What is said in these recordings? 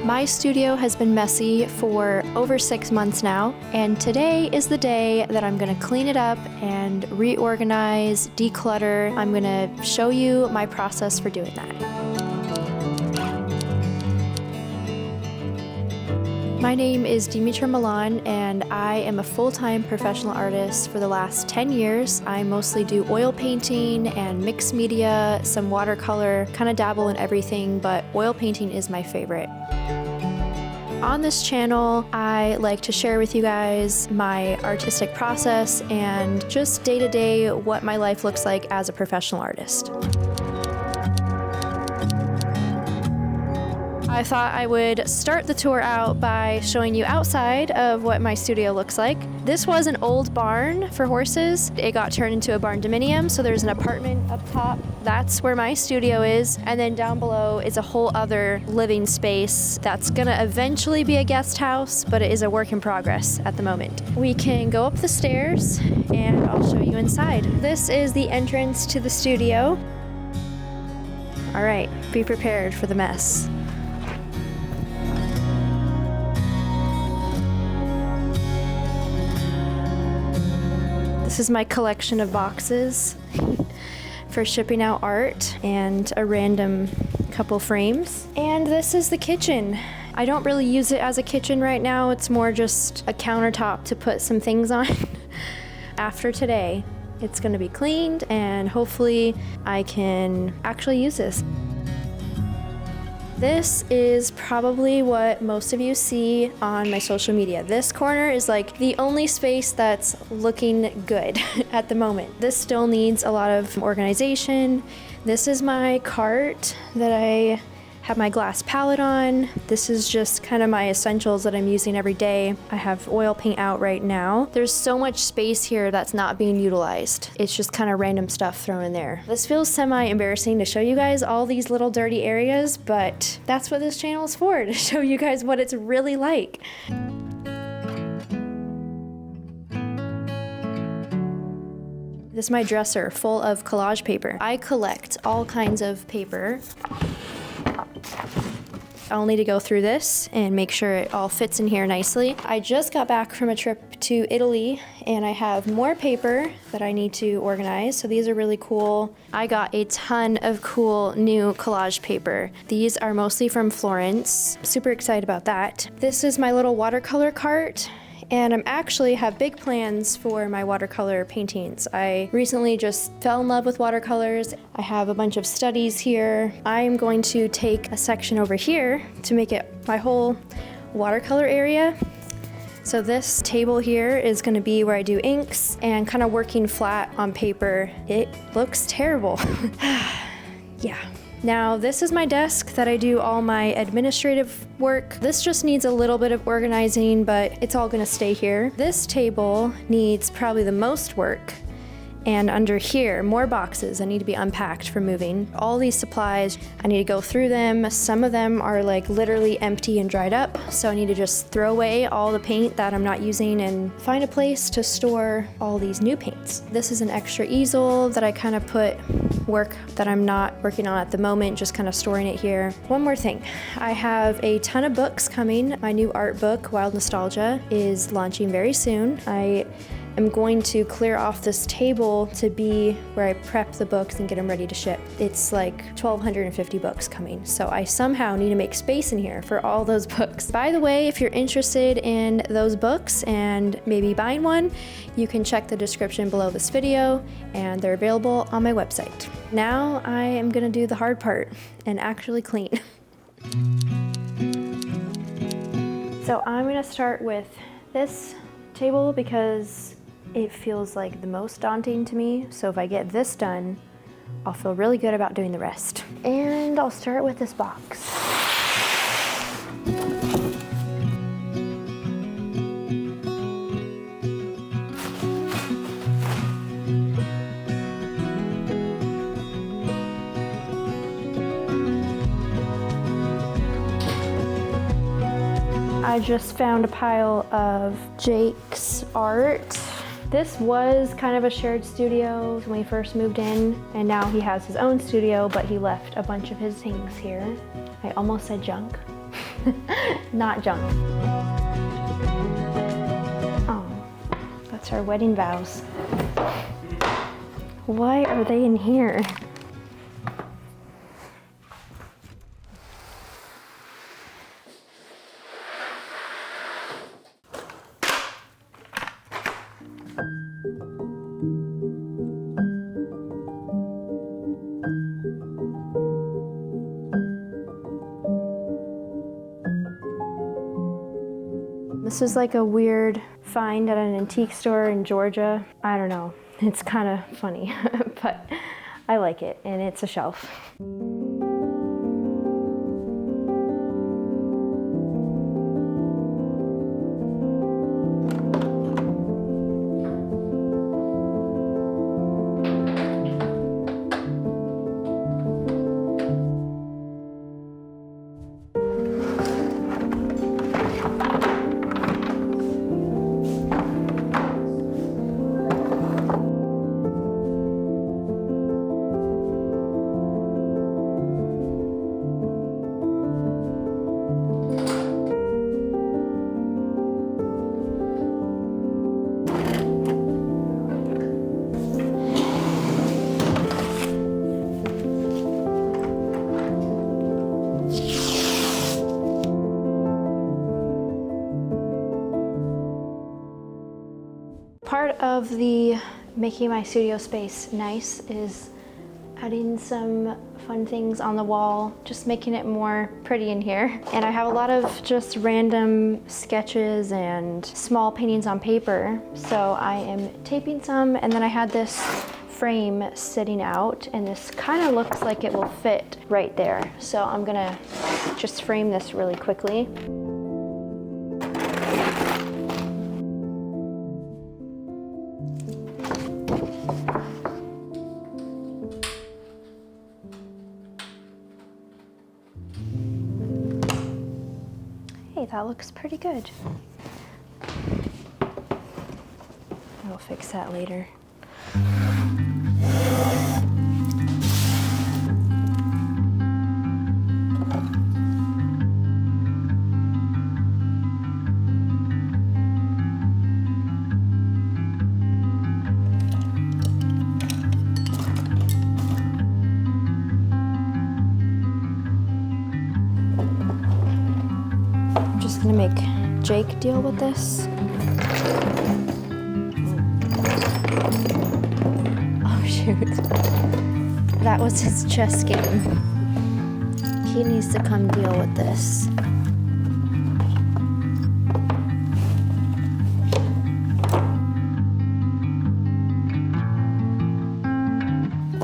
My studio has been messy for over 6 months now, and today is the day that I'm gonna clean it up and reorganize, declutter. I'm gonna show you my process for doing that. My name is Dimitra Milan, and I am a full-time professional artist for the last 10 years. I mostly do oil painting and mixed media, some watercolor, kind of dabble in everything, but oil painting is my favorite. On this channel, I like to share with you guys my artistic process and just day-to-day what my life looks like as a professional artist. I thought I would start the tour out by showing you outside of what my studio looks like. This was an old barn for horses. It got turned into a barndominium, so there's an apartment up top. That's where my studio is, and then down below is a whole other living space that's gonna eventually be a guest house, but it is a work in progress at the moment. We can go up the stairs and I'll show you inside. This is the entrance to the studio. All right, be prepared for the mess. This is my collection of boxes for shipping out art and a random couple frames. And this is the kitchen. I don't really use it as a kitchen right now. It's more just a countertop to put some things on. After today, it's gonna be cleaned and hopefully I can actually use this. This is probably what most of you see on my social media. This corner is like the only space that's looking good at the moment. This still needs a lot of organization. This is my cart that I have my glass palette on. This is just kind of my essentials that I'm using every day. I have oil paint out right now. There's so much space here that's not being utilized. It's just kind of random stuff thrown in there. This feels semi-embarrassing to show you guys all these little dirty areas, but that's what this channel is for, to show you guys what it's really like. This is my dresser full of collage paper. I collect all kinds of paper. I'll need to go through this and make sure it all fits in here nicely. I just got back from a trip to Italy and I have more paper that I need to organize. So these are really cool. I got a ton of cool new collage paper. These are mostly from Florence. Super excited about that. This is my little watercolor cart. And I'm actually have big plans for my watercolor paintings. I recently just fell in love with watercolors. I have a bunch of studies here. I'm going to take a section over here to make it my whole watercolor area. So this table here is gonna be where I do inks and kind of working flat on paper. It looks terrible. Yeah. Now, this is my desk that I do all my administrative work. This just needs a little bit of organizing, but it's all gonna stay here. This table needs probably the most work. And under here, more boxes that need to be unpacked for moving. All these supplies, I need to go through them. Some of them are like literally empty and dried up, so I need to just throw away all the paint that I'm not using and find a place to store all these new paints. This is an extra easel that I kind of put work that I'm not working on at the moment, just kind of storing it here. One more thing, I have a ton of books coming. My new art book, Wild Nostalgia, is launching very soon. I'm going to clear off this table to be where I prep the books and get them ready to ship. It's like 1,250 books coming, so I somehow need to make space in here for all those books. By the way, if you're interested in those books and maybe buying one, you can check the description below this video, and they're available on my website. Now I am gonna do the hard part and actually clean. So I'm gonna start with this table because it feels like the most daunting to me. So if I get this done, I'll feel really good about doing the rest. And I'll start with this box. I just found a pile of Jake's art. This was kind of a shared studio when we first moved in, and now he has his own studio, but he left a bunch of his things here. I almost said junk. Not junk. Oh, that's our wedding vows. Why are they in here? This is like a weird find at an antique store in Georgia. I don't know, it's kind of funny, but I like it, and it's a shelf. Part of the making my studio space nice is adding some fun things on the wall, just making it more pretty in here. And I have a lot of just random sketches and small paintings on paper. So I am taping some, and then I had this frame sitting out, and this kind of looks like it will fit right there. So I'm gonna just frame this really quickly. Hey, that looks pretty good. I'll fix that later. I'm just gonna make Jake deal with this. Oh shoot. That was his chess game. He needs to come deal with this.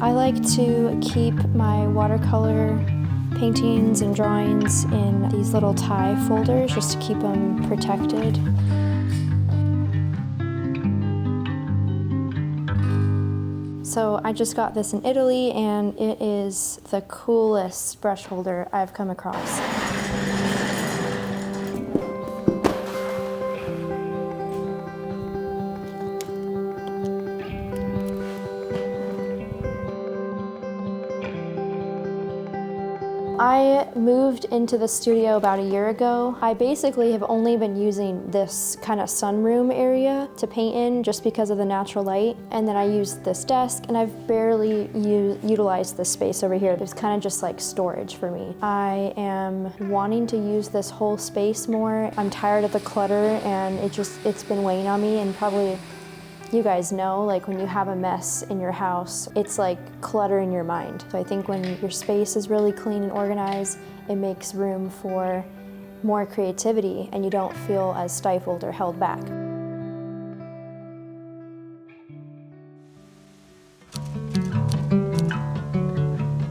I like to keep my watercolor paintings and drawings in these little tie folders just to keep them protected. So I just got this in Italy, and it is the coolest brush holder I've come across. I moved into the studio about a year ago. I basically have only been using this kind of sunroom area to paint in just because of the natural light. And then I used this desk, and I've barely utilized this space over here. It's kind of just like storage for me. I am wanting to use this whole space more. I'm tired of the clutter, and it's been weighing on me, and probably you guys know, like when you have a mess in your house, it's like clutter in your mind. So I think when your space is really clean and organized, it makes room for more creativity, and you don't feel as stifled or held back.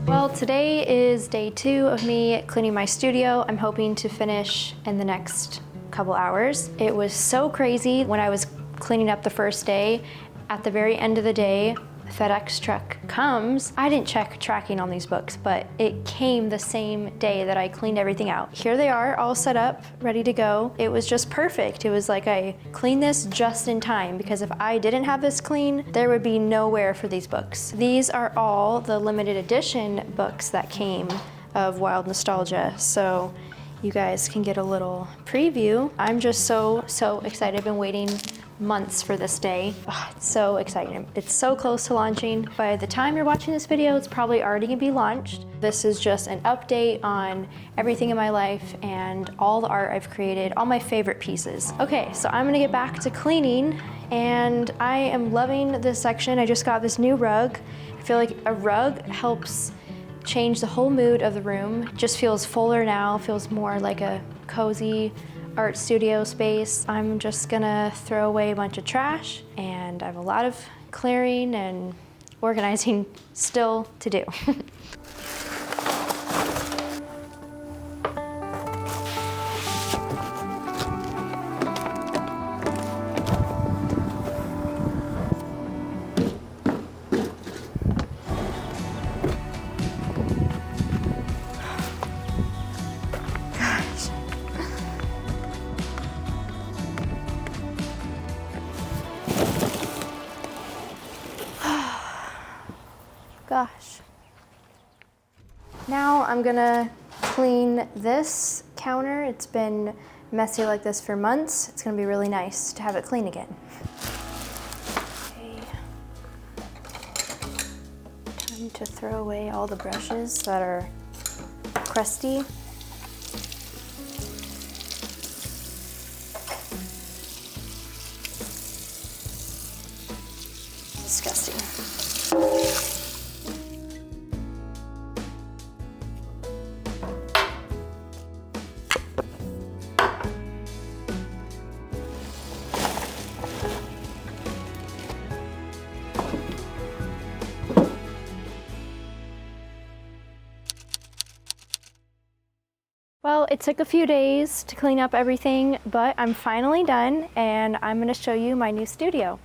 Well, today is day 2 of me cleaning my studio. I'm hoping to finish in the next couple hours. It was so crazy when I was cleaning up the first day. At the very end of the day, FedEx truck comes. I didn't check tracking on these books, but it came the same day that I cleaned everything out. Here they are, all set up, ready to go. It was just perfect. It was like I cleaned this just in time, because if I didn't have this clean, there would be nowhere for these books. These are all the limited edition books that came of Wild Nostalgia. So you guys can get a little preview. I'm just so excited. I've been waiting months for this day. It's so exciting. It's so close to launching. By the time you're watching this video, it's probably already gonna be launched. This is just an update on everything in my life and all the art I've created, all my favorite pieces. Okay, so I'm gonna get back to cleaning, and I am loving this section. I just got this new rug. I feel like a rug helps change the whole mood of the room. It just feels fuller now, feels more like a cozy art studio space. I'm just gonna throw away a bunch of trash, and I have a lot of clearing and organizing still to do. Gosh. Now I'm gonna clean this counter. It's been messy like this for months. It's gonna be really nice to have it clean again. Okay. Time to throw away all the brushes that are crusty. Disgusting. Well, it took a few days to clean up everything, but I'm finally done, and I'm gonna show you my new studio.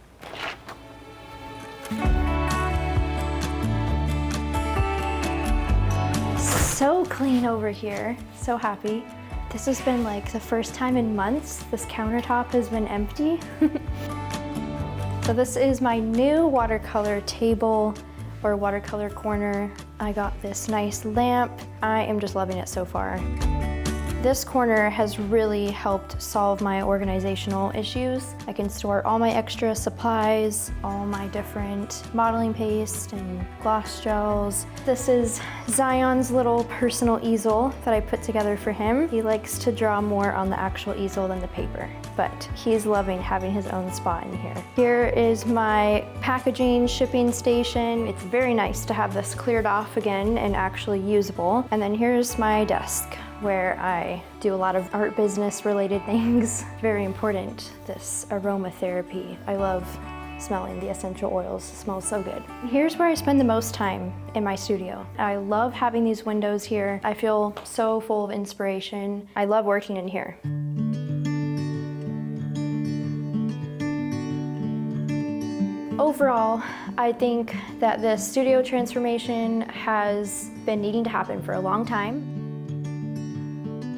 So clean over here, so happy. This has been like the first time in months this countertop has been empty. So this is my new watercolor table or watercolor corner. I got this nice lamp. I am just loving it so far. This corner has really helped solve my organizational issues. I can store all my extra supplies, all my different modeling paste and gloss gels. This is Zion's little personal easel that I put together for him. He likes to draw more on the actual easel than the paper, but he's loving having his own spot in here. Here is my packaging shipping station. It's very nice to have this cleared off again and actually usable. And then here's my desk, where I do a lot of art business related things. Very important, this aromatherapy. I love smelling the essential oils. It smells so good. Here's where I spend the most time in my studio. I love having these windows here. I feel so full of inspiration. I love working in here. Overall, I think that this studio transformation has been needing to happen for a long time.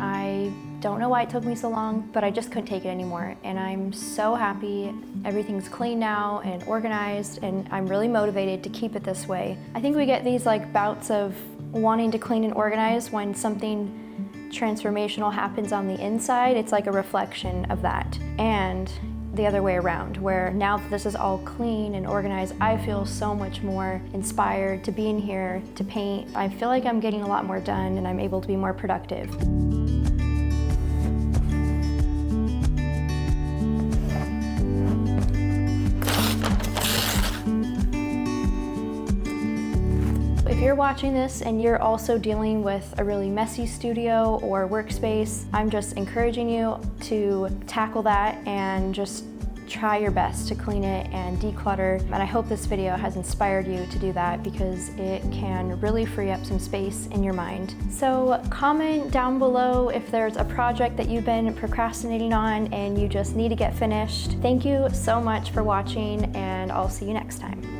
I don't know why it took me so long, but I just couldn't take it anymore. And I'm so happy. Everything's clean now and organized, and I'm really motivated to keep it this way. I think we get these like bouts of wanting to clean and organize when something transformational happens on the inside. It's like a reflection of that. And the other way around, where now that this is all clean and organized, I feel so much more inspired to be in here, to paint. I feel like I'm getting a lot more done and I'm able to be more productive. If you're watching this and you're also dealing with a really messy studio or workspace, I'm just encouraging you to tackle that and just try your best to clean it and declutter. And I hope this video has inspired you to do that, because it can really free up some space in your mind. So comment down below if there's a project that you've been procrastinating on and you just need to get finished. Thank you so much for watching, and I'll see you next time.